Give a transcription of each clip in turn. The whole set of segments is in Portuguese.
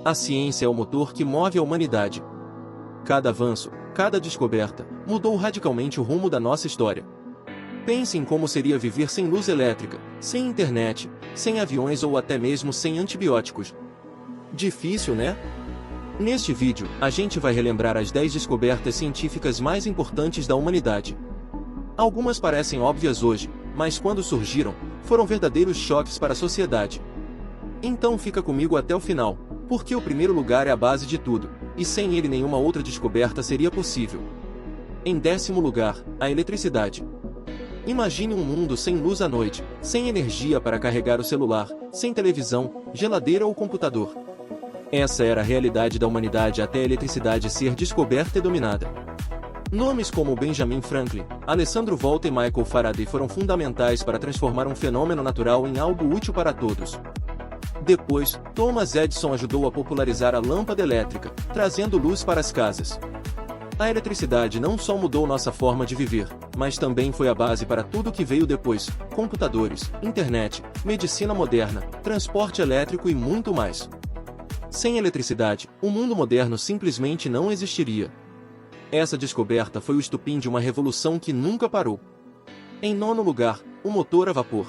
A ciência é o motor que move a humanidade. Cada avanço, cada descoberta, mudou radicalmente o rumo da nossa história. Pense em como seria viver sem luz elétrica, sem internet, sem aviões ou até mesmo sem antibióticos. Difícil, né? Neste vídeo, a gente vai relembrar as 10 descobertas científicas mais importantes da humanidade. Algumas parecem óbvias hoje, mas quando surgiram, foram verdadeiros choques para a sociedade. Então fica comigo até o final, porque o primeiro lugar é a base de tudo, e sem ele nenhuma outra descoberta seria possível. Em 10º lugar, a eletricidade. Imagine um mundo sem luz à noite, sem energia para carregar o celular, sem televisão, geladeira ou computador. Essa era a realidade da humanidade até a eletricidade ser descoberta e dominada. Nomes como Benjamin Franklin, Alessandro Volta e Michael Faraday foram fundamentais para transformar um fenômeno natural em algo útil para todos. Depois, Thomas Edison ajudou a popularizar a lâmpada elétrica, trazendo luz para as casas. A eletricidade não só mudou nossa forma de viver, mas também foi a base para tudo que veio depois: computadores, internet, medicina moderna, transporte elétrico e muito mais. Sem eletricidade, o mundo moderno simplesmente não existiria. Essa descoberta foi o estupim de uma revolução que nunca parou. Em 9º lugar, o motor a vapor.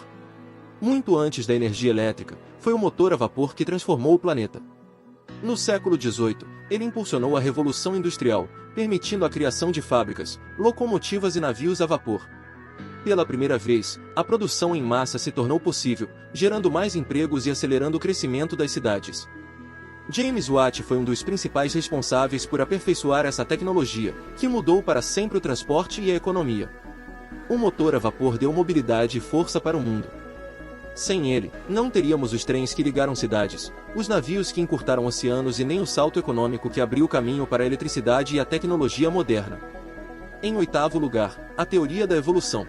Muito antes da energia elétrica, foi o motor a vapor que transformou o planeta. No século XVIII, ele impulsionou a Revolução Industrial, permitindo a criação de fábricas, locomotivas e navios a vapor. Pela primeira vez, a produção em massa se tornou possível, gerando mais empregos e acelerando o crescimento das cidades. James Watt foi um dos principais responsáveis por aperfeiçoar essa tecnologia, que mudou para sempre o transporte e a economia. O motor a vapor deu mobilidade e força para o mundo. Sem ele, não teríamos os trens que ligaram cidades, os navios que encurtaram oceanos e nem o salto econômico que abriu o caminho para a eletricidade e a tecnologia moderna. Em 8º lugar, a teoria da evolução.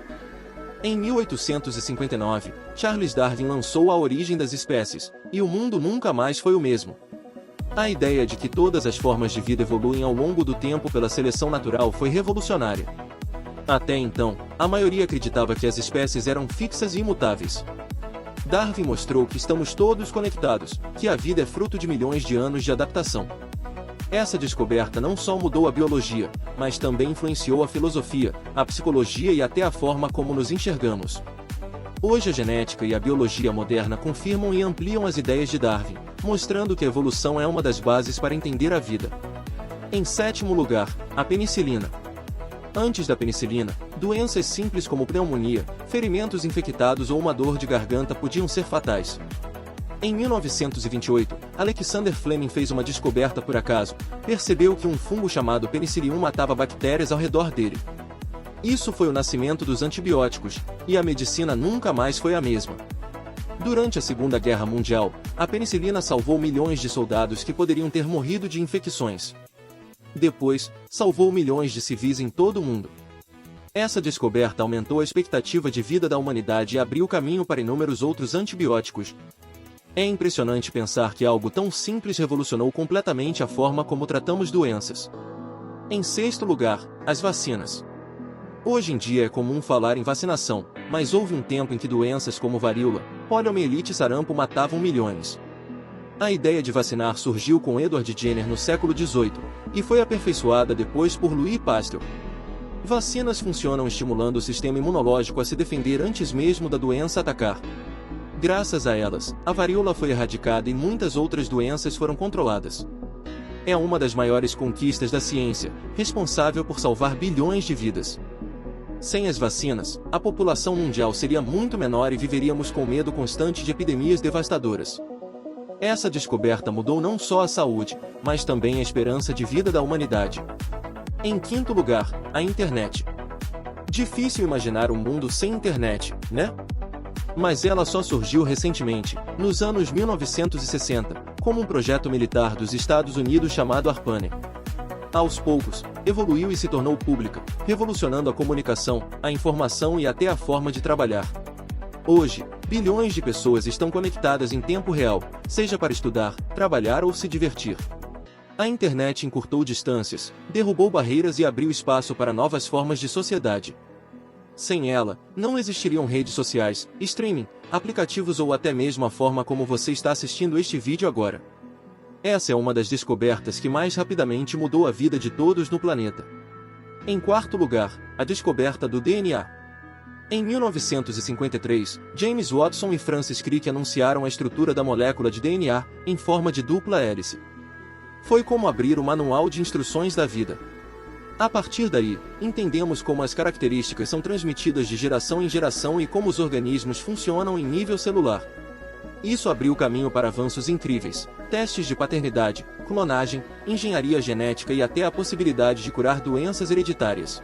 Em 1859, Charles Darwin lançou A Origem das Espécies, e o mundo nunca mais foi o mesmo. A ideia de que todas as formas de vida evoluem ao longo do tempo pela seleção natural foi revolucionária. Até então, a maioria acreditava que as espécies eram fixas e imutáveis. Darwin mostrou que estamos todos conectados, que a vida é fruto de milhões de anos de adaptação. Essa descoberta não só mudou a biologia, mas também influenciou a filosofia, a psicologia e até a forma como nos enxergamos. Hoje a genética e a biologia moderna confirmam e ampliam as ideias de Darwin, mostrando que a evolução é uma das bases para entender a vida. Em 7º lugar, a penicilina. Antes da penicilina, doenças simples como pneumonia, ferimentos infectados ou uma dor de garganta podiam ser fatais. Em 1928, Alexander Fleming fez uma descoberta por acaso: percebeu que um fungo chamado Penicillium matava bactérias ao redor dele. Isso foi o nascimento dos antibióticos, e a medicina nunca mais foi a mesma. Durante a Segunda Guerra Mundial, a penicilina salvou milhões de soldados que poderiam ter morrido de infecções. Depois, salvou milhões de civis em todo o mundo. Essa descoberta aumentou a expectativa de vida da humanidade e abriu caminho para inúmeros outros antibióticos. É impressionante pensar que algo tão simples revolucionou completamente a forma como tratamos doenças. Em 6º lugar, as vacinas. Hoje em dia é comum falar em vacinação, mas houve um tempo em que doenças como varíola, poliomielite e sarampo matavam milhões. A ideia de vacinar surgiu com Edward Jenner no século XVIII, e foi aperfeiçoada depois por Louis Pasteur. Vacinas funcionam estimulando o sistema imunológico a se defender antes mesmo da doença atacar. Graças a elas, a varíola foi erradicada e muitas outras doenças foram controladas. É uma das maiores conquistas da ciência, responsável por salvar bilhões de vidas. Sem as vacinas, a população mundial seria muito menor e viveríamos com medo constante de epidemias devastadoras. Essa descoberta mudou não só a saúde, mas também a esperança de vida da humanidade. Em 5º lugar, a internet. Difícil imaginar um mundo sem internet, né? Mas ela só surgiu recentemente, nos anos 1960, como um projeto militar dos Estados Unidos chamado ARPANET. Aos poucos, evoluiu e se tornou pública, revolucionando a comunicação, a informação e até a forma de trabalhar. Hoje, bilhões de pessoas estão conectadas em tempo real, seja para estudar, trabalhar ou se divertir. A internet encurtou distâncias, derrubou barreiras e abriu espaço para novas formas de sociedade. Sem ela, não existiriam redes sociais, streaming, aplicativos ou até mesmo a forma como você está assistindo este vídeo agora. Essa é uma das descobertas que mais rapidamente mudou a vida de todos no planeta. Em quarto lugar, a descoberta do DNA. Em 1953, James Watson e Francis Crick anunciaram a estrutura da molécula de DNA, em forma de dupla hélice. Foi como abrir o manual de instruções da vida. A partir daí, entendemos como as características são transmitidas de geração em geração e como os organismos funcionam em nível celular. Isso abriu caminho para avanços incríveis, testes de paternidade, clonagem, engenharia genética e até a possibilidade de curar doenças hereditárias.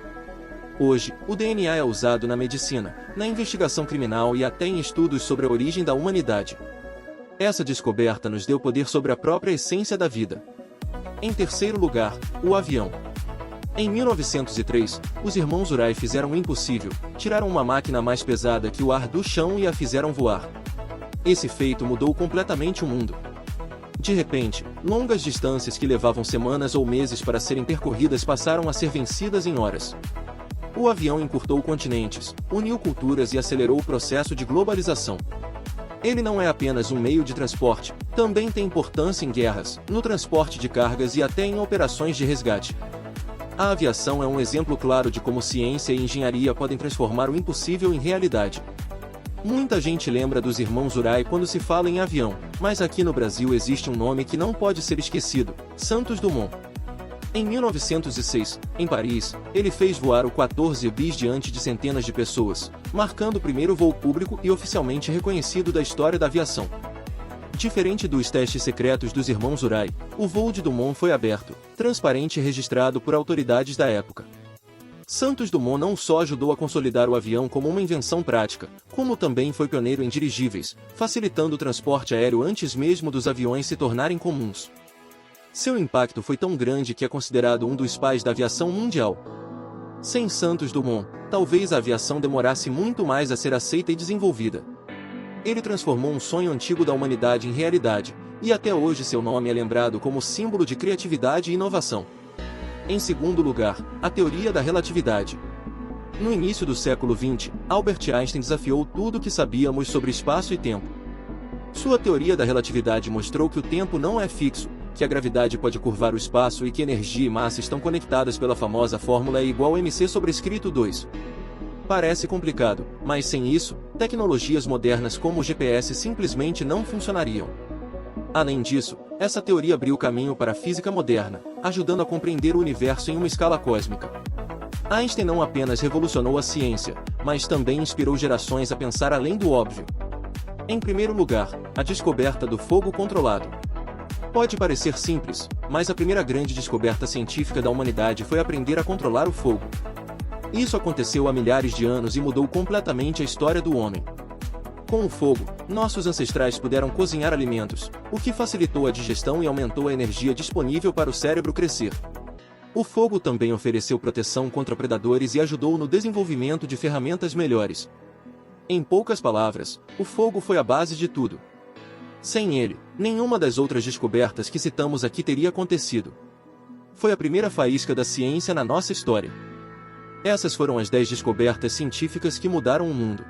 Hoje, o DNA é usado na medicina, na investigação criminal e até em estudos sobre a origem da humanidade. Essa descoberta nos deu poder sobre a própria essência da vida. Em terceiro lugar, o avião. Em 1903, os irmãos Wright fizeram o impossível, tiraram uma máquina mais pesada que o ar do chão e a fizeram voar. Esse feito mudou completamente o mundo. De repente, longas distâncias que levavam semanas ou meses para serem percorridas passaram a ser vencidas em horas. O avião encurtou continentes, uniu culturas e acelerou o processo de globalização. Ele não é apenas um meio de transporte, também tem importância em guerras, no transporte de cargas e até em operações de resgate. A aviação é um exemplo claro de como ciência e engenharia podem transformar o impossível em realidade. Muita gente lembra dos irmãos Wright quando se fala em avião, mas aqui no Brasil existe um nome que não pode ser esquecido: Santos Dumont. Em 1906, em Paris, ele fez voar o 14 bis diante de centenas de pessoas, marcando o primeiro voo público e oficialmente reconhecido da história da aviação. Diferente dos testes secretos dos irmãos Wright, o voo de Dumont foi aberto, transparente e registrado por autoridades da época. Santos Dumont não só ajudou a consolidar o avião como uma invenção prática, como também foi pioneiro em dirigíveis, facilitando o transporte aéreo antes mesmo dos aviões se tornarem comuns. Seu impacto foi tão grande que é considerado um dos pais da aviação mundial. Sem Santos Dumont, talvez a aviação demorasse muito mais a ser aceita e desenvolvida. Ele transformou um sonho antigo da humanidade em realidade, e até hoje seu nome é lembrado como símbolo de criatividade e inovação. Em segundo lugar, a teoria da relatividade. No início do século XX, Albert Einstein desafiou tudo o que sabíamos sobre espaço e tempo. Sua teoria da relatividade mostrou que o tempo não é fixo, que a gravidade pode curvar o espaço e que energia e massa estão conectadas pela famosa fórmula E igual mc sobrescrito 2. Parece complicado, mas sem isso, tecnologias modernas como o GPS simplesmente não funcionariam. Além disso, essa teoria abriu caminho para a física moderna, ajudando a compreender o universo em uma escala cósmica. Einstein não apenas revolucionou a ciência, mas também inspirou gerações a pensar além do óbvio. Em primeiro lugar, a descoberta do fogo controlado. Pode parecer simples, mas a primeira grande descoberta científica da humanidade foi aprender a controlar o fogo. Isso aconteceu há milhares de anos e mudou completamente a história do homem. Com o fogo, nossos ancestrais puderam cozinhar alimentos, o que facilitou a digestão e aumentou a energia disponível para o cérebro crescer. O fogo também ofereceu proteção contra predadores e ajudou no desenvolvimento de ferramentas melhores. Em poucas palavras, o fogo foi a base de tudo. Sem ele, nenhuma das outras descobertas que citamos aqui teria acontecido. Foi a primeira faísca da ciência na nossa história. Essas foram as 10 descobertas científicas que mudaram o mundo.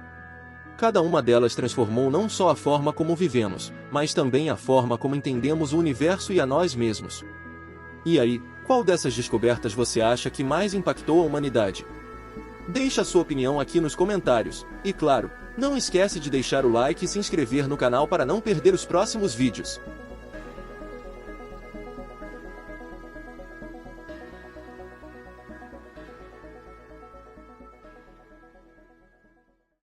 Cada uma delas transformou não só a forma como vivemos, mas também a forma como entendemos o universo e a nós mesmos. E aí, qual dessas descobertas você acha que mais impactou a humanidade? Deixe a sua opinião aqui nos comentários, e claro, não esquece de deixar o like e se inscrever no canal para não perder os próximos vídeos.